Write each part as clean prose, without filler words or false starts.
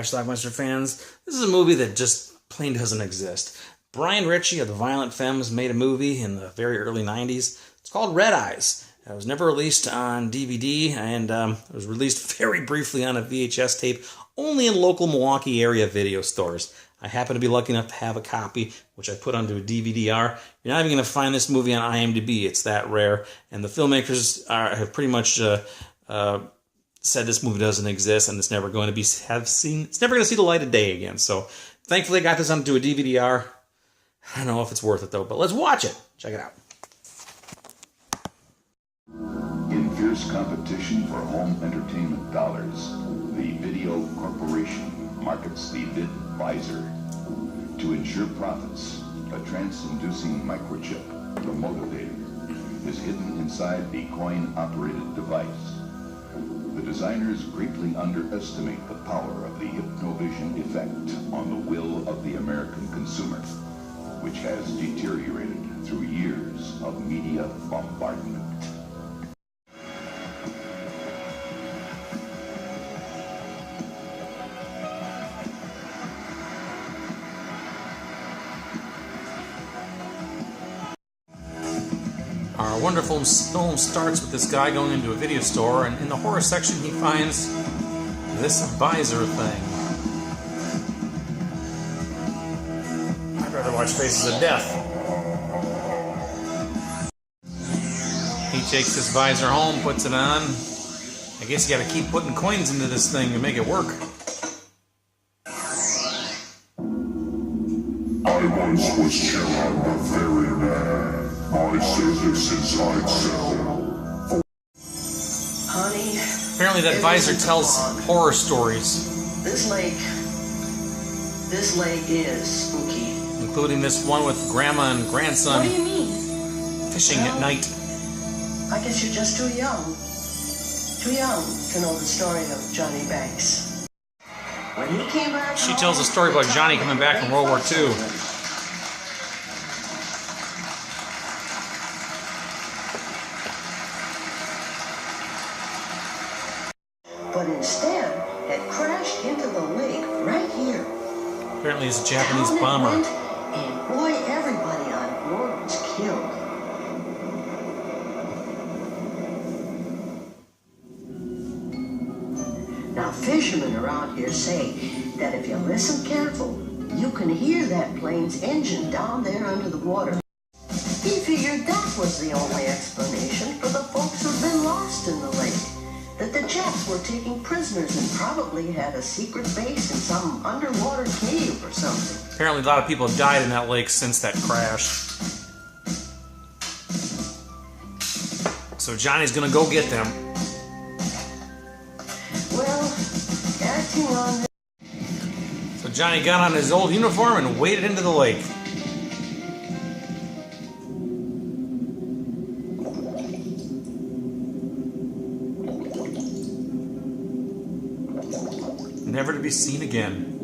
Alright, Schlockmeister fans, this is a movie that just plain doesn't exist. Brian Ritchie of the Violent Femmes made a movie in the very early 90s. It's called Red Eyes. It was never released on DVD, and it was released very briefly on a VHS tape, only in local Milwaukee area video stores. I happen to be lucky enough to have a copy, which I put onto a DVD-R. You're not even going to find this movie on IMDb. It's that rare. And the filmmakers have pretty much said this movie doesn't exist, and it's never going to be it's never going to see the light of day again. So thankfully I got this onto a DVD-R. I don't know if it's worth it though, but let's watch it. Check it out. In fierce competition for home entertainment dollars, the Video Corporation markets the Vid Visor. To ensure profits, a trance-inducing microchip, the motivator, is hidden inside the coin-operated device. The designers greatly underestimate the power of the hypnovision effect on the will of the American consumer, which has deteriorated through years of media bombardment. Our wonderful film starts with this guy going into a video store, and in the horror section he finds this visor thing. I'd rather watch Faces of Death. He takes this visor home, puts it on. I guess you gotta keep putting coins into this thing to make it work. I once was chairman the very man. I said this inside cell. Honey, Apparently that visor tells horror stories. This lake is spooky. Including this one with grandma and grandson What do you mean? fishing at night. I guess you're just too young. Too young to know the story of Johnny Banks. When he came back She home, tells a story about Johnny coming back from World War II. But instead, it crashed into the lake right here. Apparently he's a Japanese Down it bomber. went, and boy, everybody on board was killed. Now, fishermen around here say that if you listen careful, you can hear that plane's engine down there under the water. He figured that was the only explanation for the folks who'd been lost in the lake. That the Japs were taking prisoners and probably had a secret base in some underwater cave or something. Apparently a lot of people have died in that lake since that crash. So Johnny's gonna go get them. Well, acting on So Johnny got on his old uniform and waded into the lake. Never to be seen again.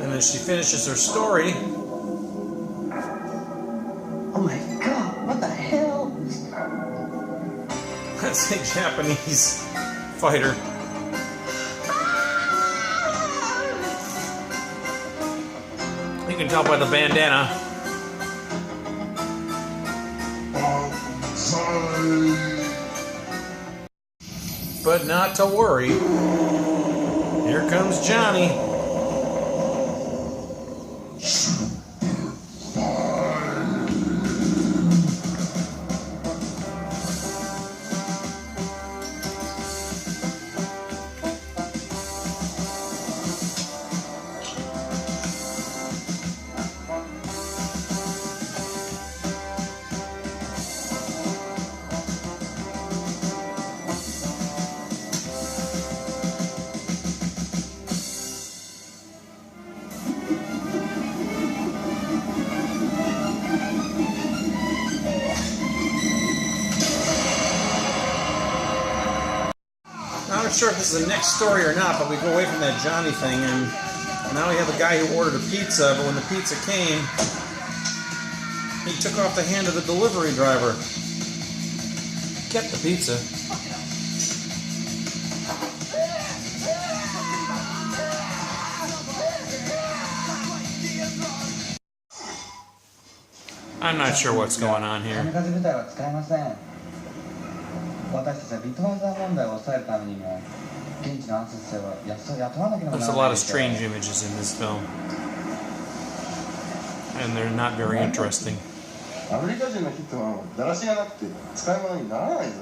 And as she finishes her story, oh my God, what the hell? that's a Japanese fighter. You can tell by the bandana. But not to worry. Here comes Johnny. I'm not sure if this is the next story or not, but we go away from that Johnny thing, and now we have a guy who ordered a pizza, but when the pizza came, he took off the hand of the delivery driver. Kept the pizza. I'm not sure what's going on here. 雨風部隊は使えません。私たちはビットマザー問題を抑えるためにも現地の暗殺者は雇わなければな There's ら a ない lot of strange images in this film. And they're not very interesting. アメリカ人の人はだらしがなくて使い物にならないぞ。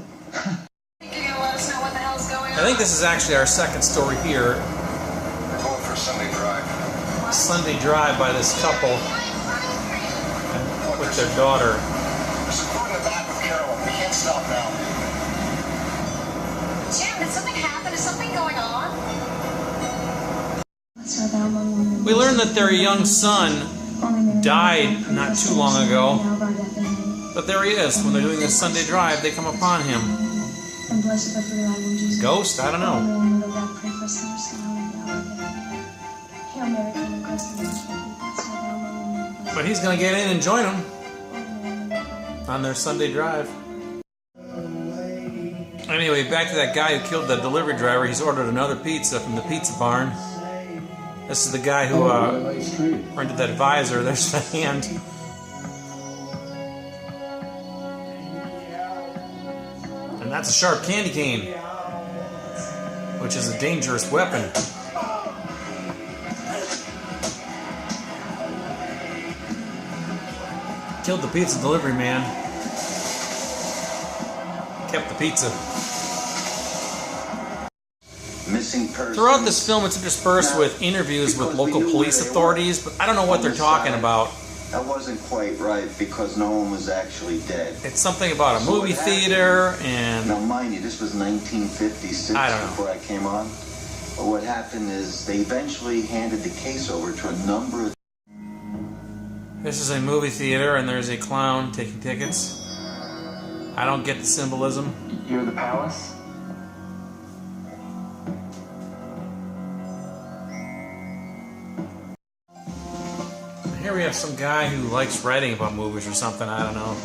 I think this is actually our second story here. We're going for a Sunday drive. Sunday drive by this couple with their daughter. There's some food in the back with Carolyn. We can't stop now. Jim, did something happen? Is something going on? We learned that their young son died not too long ago. But there he is. When they're doing this Sunday drive, they come upon him. Ghost? I don't know. But he's going to get in and join them on their Sunday drive. Anyway, back to that guy who killed the delivery driver. He's ordered another pizza from the pizza barn. This is the guy who rented that visor. There's the hand. And that's a sharp candy cane, which is a dangerous weapon. Killed the pizza delivery man. Kept the pizza. Missing person. Throughout this film, it's interspersed with interviews with local police authorities, but I don't know what they're talking about. That wasn't quite right because no one was actually dead. It's something about a movie theater and... Now, mind you, this was 1956 I don't know. before I came on. But what happened is they eventually handed the case over to a number of... This is a movie theater and there's a clown taking tickets. I don't get the symbolism. You're the palace? Here we have some guy who likes writing about movies or something, I don't know.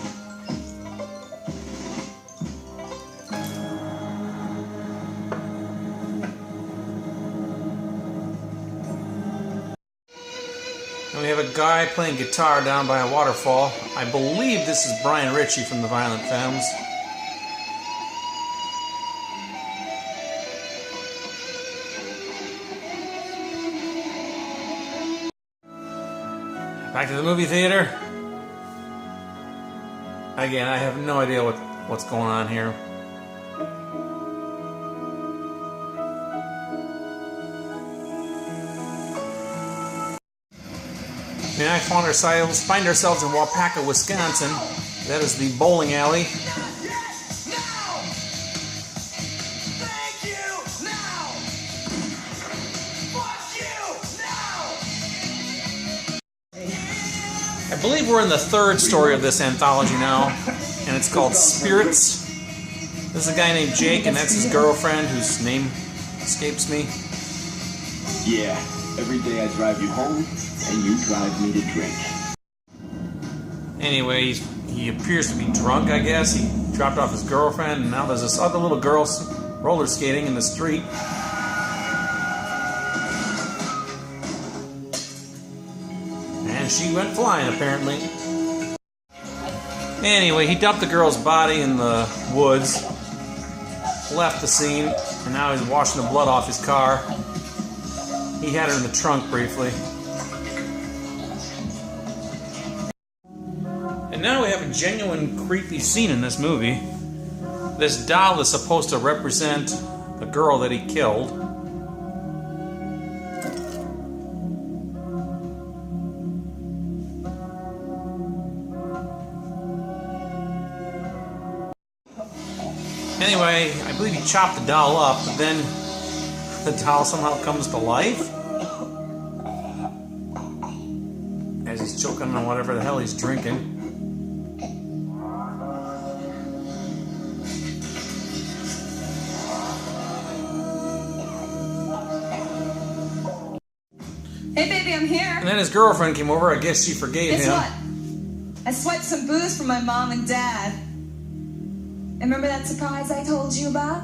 And we have a guy playing guitar down by a waterfall. I believe this is Brian Ritchie from the Violent Femmes. Back to the movie theater. Again, I have no idea what's going on here. We now find ourselves in Waupaca, Wisconsin. That is the bowling alley. I believe we're in the third story of this anthology now, and it's called Spirits. This is a guy named Jake, and that's his girlfriend, whose name escapes me. Yeah, every day I drive you home, and you drive me to drink. Anyway, he appears to be drunk, I guess. He dropped off his girlfriend, and now there's this other little girl roller skating in the street. And she went flying, apparently. Anyway, he dumped the girl's body in the woods, left the scene, and now he's washing the blood off his car. He had her in the trunk briefly. And now we have a genuine creepy scene in this movie. This doll is supposed to represent the girl that he killed. Anyway, I believe he chopped the doll up, but then the doll somehow comes to life as he's choking on whatever the hell he's drinking. Hey baby, I'm here. And then his girlfriend came over. I guess she forgave Guess him. what? I swiped some booze from my mom and dad. Remember that surprise I told you about?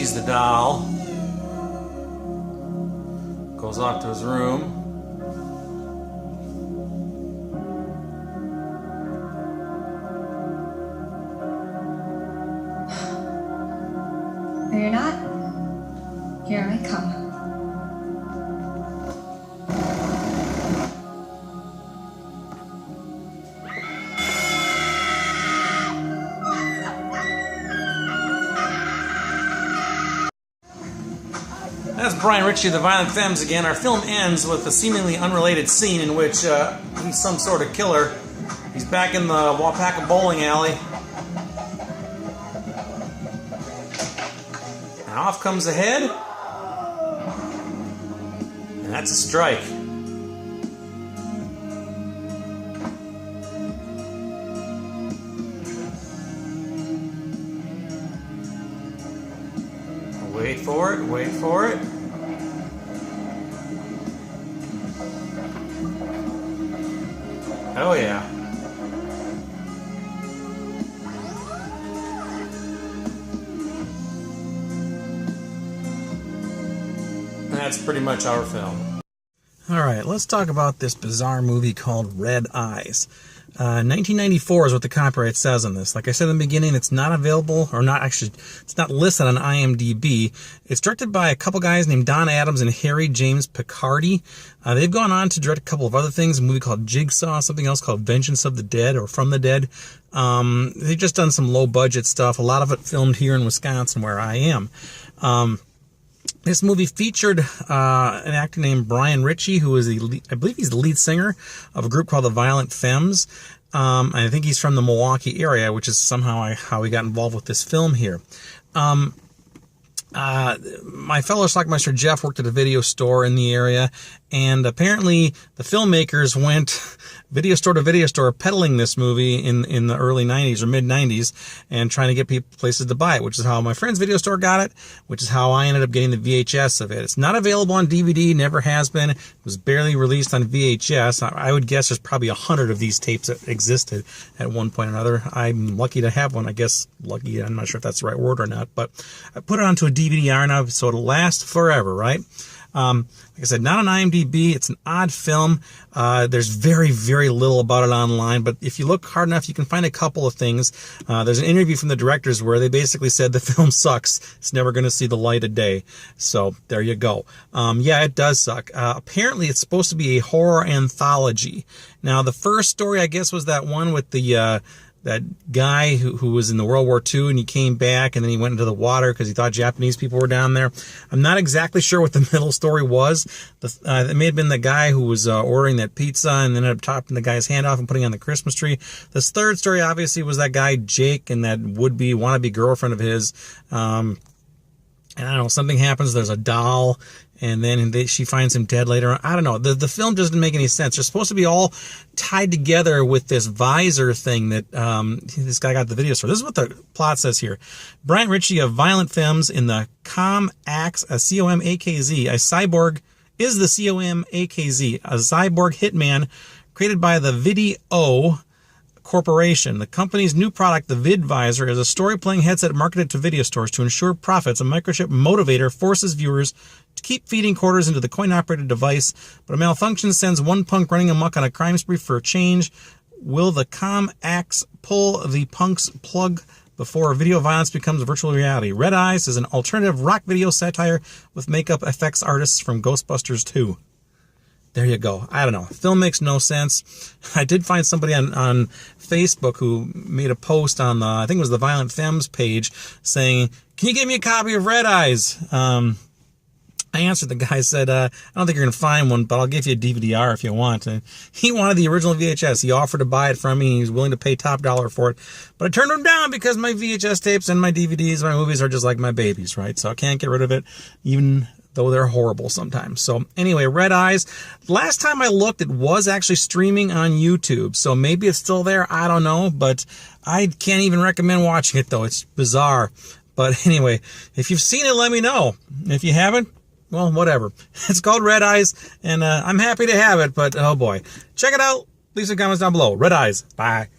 sees the doll, goes off to his room. No, you're not. Here I come. That's Brian Ritchie of the Violent Femmes again. Our film ends with a seemingly unrelated scene in which he's some sort of killer. He's back in the Wapaka bowling alley. And off comes the head. And that's a strike. Wait for it, wait for it. Oh yeah. That's pretty much our film. Alright, let's talk about this bizarre movie called Red Eyes. 1994 is what the copyright says on this. Like I said in the beginning, it's not available, or not actually, it's not listed on IMDb. It's directed by a couple guys named Don Adams and Harry James Picardi. They've gone on to direct a couple of other things, a movie called Jigsaw, something else called Vengeance of the Dead, or From the Dead. They've just done some low-budget stuff, a lot of it filmed here in Wisconsin, where I am. This movie featured an actor named Brian Ritchie, who is I believe he's the lead singer of a group called the Violent Femmes. I think he's from the Milwaukee area, which is somehow how he got involved with this film here. My fellow Schlockmeister Jeff worked at a video store in the area, and apparently the filmmakers went video store to video store peddling this movie in the early 90s or mid 90s and trying to get people places to buy it, which is how my friend's video store got it, which is how I ended up getting the VHS of it. It's not available on DVD, never has been. It was barely released on VHS. I would guess there's probably 100 of these tapes that existed at one point or another. I'm lucky to have one. I guess lucky, I'm not sure if that's the right word or not, but I put it onto a DVD-R now, so it'll last forever, right? Like I said, not on IMDb. It's an odd film. There's very, very little about it online, but if you look hard enough, you can find a couple of things. There's an interview from the directors where they basically said the film sucks. It's never going to see the light of day. So there you go. Yeah, it does suck. Apparently, it's supposed to be a horror anthology. Now, the first story, I guess, was that one with the that guy who was in the World War II, and he came back, and then he went into the water because he thought Japanese people were down there. I'm not exactly sure what the middle story was. It may have been the guy who was ordering that pizza and then ended up chopping the guy's hand off and putting it on the Christmas tree. This third story, obviously, was that guy Jake and that would-be, wannabe girlfriend of his. And I don't know, something happens, there's a doll, and then she finds him dead later on. I don't know. The film doesn't make any sense. They're supposed to be all tied together with this visor thing that this guy got the video store. This is what the plot says here. Brian Ritchie of Violent Femmes in the COMAKZ, a C-O-M-A-K-Z, a cyborg is the C-O-M-A-K-Z, a cyborg hitman created by the Video Corporation. The company's new product, the VidVisor, is a story-playing headset marketed to video stores to ensure profits. A microchip motivator forces viewers to keep feeding quarters into the coin-operated device, but a malfunction sends one punk running amok on a crime spree for a change. Will the COMAKZ pull the punk's plug before video violence becomes virtual reality? Red Eyes is an alternative rock video satire with makeup effects artists from Ghostbusters 2. There you go. I don't know. Film makes no sense. I did find somebody on Facebook who made a post on the, I think it was the Violent Femmes page, saying, "Can you give me a copy of Red Eyes?" I answered the guy, said, I don't think you're going to find one, but I'll give you a DVD-R if you want. And he wanted the original VHS. He offered to buy it from me. He was willing to pay top dollar for it. But I turned him down because my VHS tapes and my DVDs, my movies are just like my babies, right? So I can't get rid of it, even though they're horrible sometimes. So anyway, Red Eyes. Last time I looked, it was actually streaming on YouTube. So maybe it's still there. I don't know. But I can't even recommend watching it, though. It's bizarre. But anyway, if you've seen it, let me know. If you haven't, well, whatever. It's called Red Eyes, and I'm happy to have it, but oh boy. Check it out. Leave some comments down below. Red Eyes. Bye.